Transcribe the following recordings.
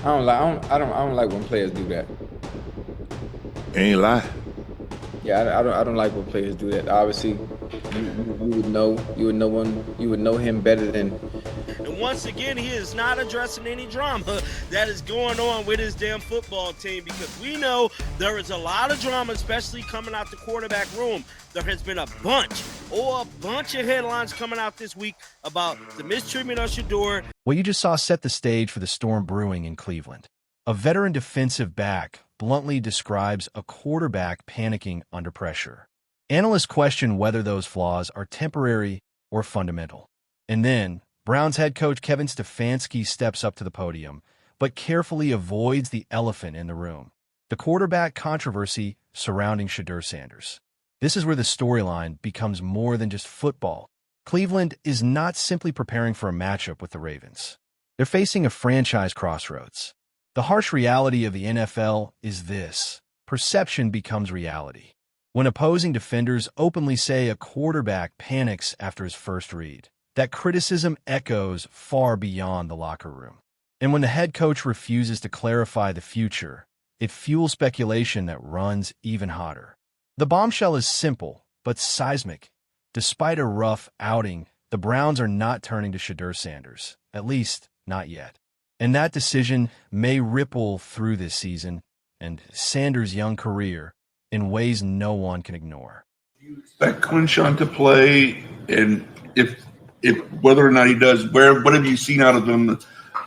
I don't like when players do that. Ain't lie. Yeah, I don't like when players do that. Obviously, you would know him better than. And once again, he is not addressing any drama that is going on with his damn football team, because we know there is a lot of drama, especially coming out the quarterback room. There has been a bunch of headlines coming out this week about the mistreatment of Shedeur. What you just saw set the stage for the storm brewing in Cleveland. A veteran defensive back bluntly describes a quarterback panicking under pressure. Analysts question whether those flaws are temporary or fundamental. And then, Browns head coach Kevin Stefanski steps up to the podium, but carefully avoids the elephant in the room, the quarterback controversy surrounding Shedeur Sanders. This is where the storyline becomes more than just football. Cleveland is not simply preparing for a matchup with the Ravens. They're facing a franchise crossroads. The harsh reality of the NFL is this: perception becomes reality. When opposing defenders openly say a quarterback panics after his first read, that criticism echoes far beyond the locker room. And when the head coach refuses to clarify the future, it fuels speculation that runs even hotter. The bombshell is simple, but seismic. Despite a rough outing, the Browns are not turning to Shedeur Sanders, at least not yet. And that decision may ripple through this season and Sanders' young career in ways no one can ignore. Do you expect Quinshawn to play? And if whether or not he does, what have you seen out of him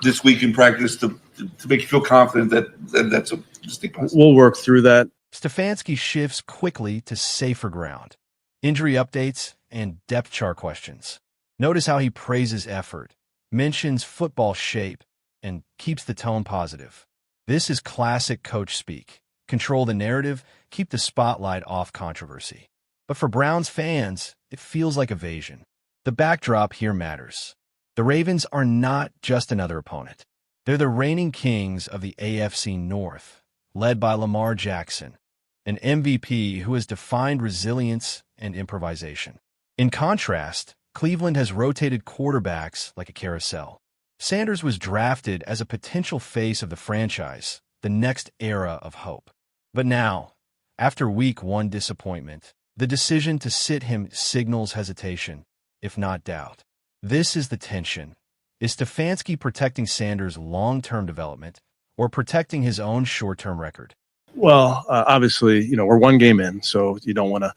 this week in practice to make you feel confident that that's a distinct possibility? We'll work through that. Stefanski shifts quickly to safer ground. Injury updates and depth chart questions. Notice how he praises effort, mentions football shape, and keeps the tone positive. This is classic coach speak. Control the narrative, keep the spotlight off controversy. But for Browns fans, it feels like evasion. The backdrop here matters. The Ravens are not just another opponent. They're the reigning kings of the AFC North, led by Lamar Jackson, an MVP who has defined resilience and improvisation. In contrast, Cleveland has rotated quarterbacks like a carousel. Sanders was drafted as a potential face of the franchise, the next era of hope. But now, after week one disappointment, the decision to sit him signals hesitation, if not doubt. This is the tension. Is Stefanski protecting Sanders' long-term development or protecting his own short-term record? Well, obviously, we're one game in, so you don't want to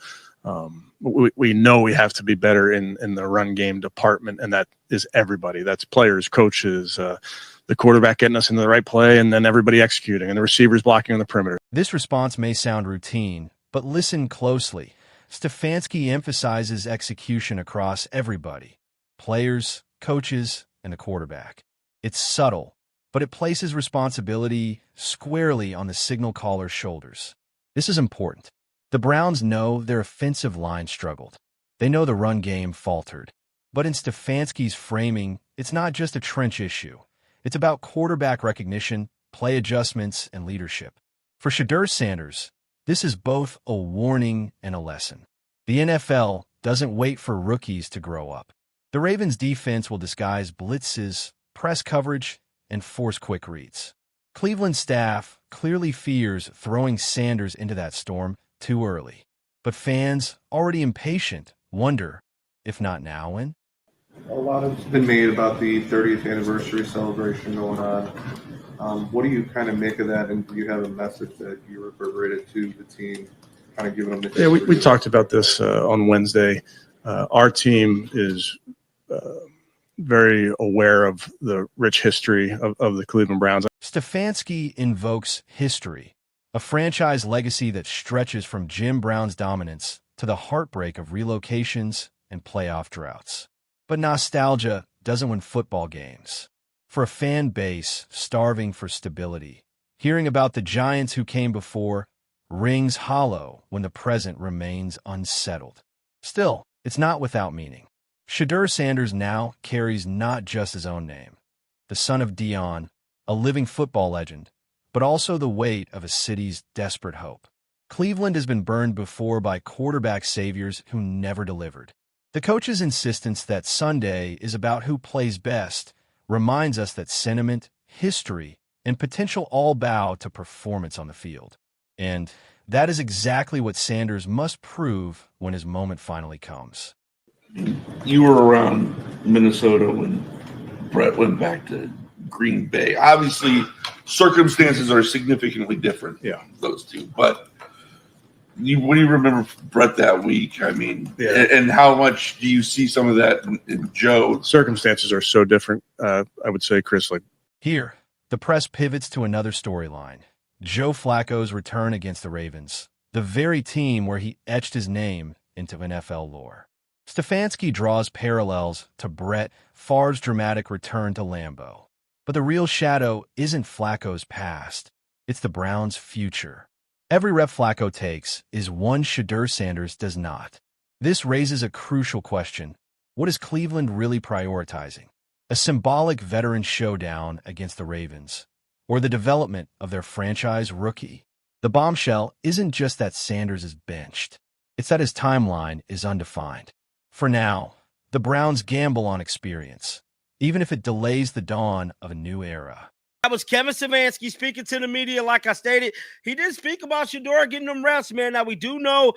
we know we have to be better in the run game department, and that is everybody. That's players, coaches, the quarterback getting us into the right play, and then everybody executing, and the receivers blocking on the perimeter. This response may sound routine, but listen closely. Stefanski emphasizes execution across everybody: players, coaches, and the quarterback. It's subtle, but it places responsibility squarely on the signal caller's shoulders. This is important. The Browns know their offensive line struggled. They know the run game faltered. But in Stefanski's framing, it's not just a trench issue. It's about quarterback recognition, play adjustments, and leadership. For Shedeur Sanders, this is both a warning and a lesson. The NFL doesn't wait for rookies to grow up. The Ravens' defense will disguise blitzes, press coverage, and force quick reads. Cleveland staff clearly fears throwing Sanders into that storm too early. But fans, already impatient, wonder, if not now, when? A lot has been made about the 30th anniversary celebration going on. What do you kind of make of that, and do you have a message that you reverberated to the team, kind of giving them the... Yeah, we talked about this on Wednesday. Our team is very aware of the rich history of the Cleveland Browns. Stefanski invokes history, a franchise legacy that stretches from Jim Brown's dominance to the heartbreak of relocations and playoff droughts. But nostalgia doesn't win football games. For a fan base starving for stability, hearing about the giants who came before rings hollow when the present remains unsettled. Still, it's not without meaning. Shedeur Sanders now carries not just his own name, the son of Dion, a living football legend, but also the weight of a city's desperate hope. Cleveland has been burned before by quarterback saviors who never delivered. The coach's insistence that Sunday is about who plays best reminds us that sentiment, history, and potential all bow to performance on the field. And that is exactly what Sanders must prove when his moment finally comes. You were around Minnesota when Brett went back to Green Bay. Obviously, circumstances are significantly different. Yeah. Those two. But when you remember Brett that week, I mean, Yeah. and how much do you see some of that in Joe? Circumstances are so different. I would say, Chris, like Here, the press pivots to another storyline. Joe Flacco's return against the Ravens, the very team where he etched his name into NFL lore. Stefanski draws parallels to Brett Favre's dramatic return to Lambeau. But the real shadow isn't Flacco's past. It's the Browns' future. Every rep Flacco takes is one Shedeur Sanders does not. This raises a crucial question. What is Cleveland really prioritizing? A symbolic veteran showdown against the Ravens, or the development of their franchise rookie? The bombshell isn't just that Sanders is benched. It's that his timeline is undefined. For now, the Browns gamble on experience, even if it delays the dawn of a new era. That was Kevin Stefanski speaking to the media. Like I stated, he did speak about Shedeur getting them reps, man. Now, we do know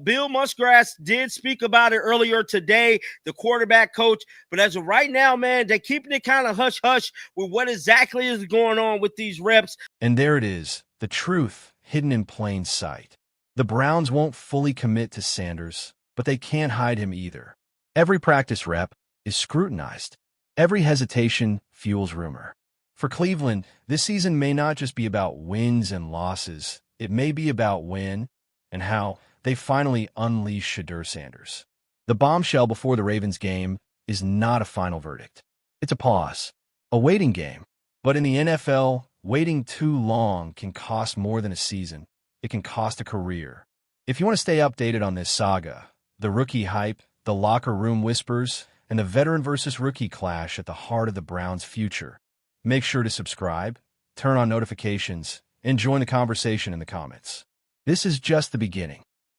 Bill Muskrat did speak about it earlier today, the quarterback coach. But as of right now, man, they're keeping it kind of hush-hush with what exactly is going on with these reps. And there it is, the truth hidden in plain sight. The Browns won't fully commit to Sanders, but they can't hide him either. Every practice rep is scrutinized. Every hesitation fuels rumor. For Cleveland, this season may not just be about wins and losses. It may be about when and how they finally unleash Shedeur Sanders. The bombshell before the Ravens game is not a final verdict. It's a pause, a waiting game. But in the NFL, waiting too long can cost more than a season. It can cost a career. If you want to stay updated on this saga, the rookie hype, the locker room whispers, and the veteran versus rookie clash at the heart of the Browns' future, make sure to subscribe, turn on notifications, and join the conversation in the comments. This is just the beginning.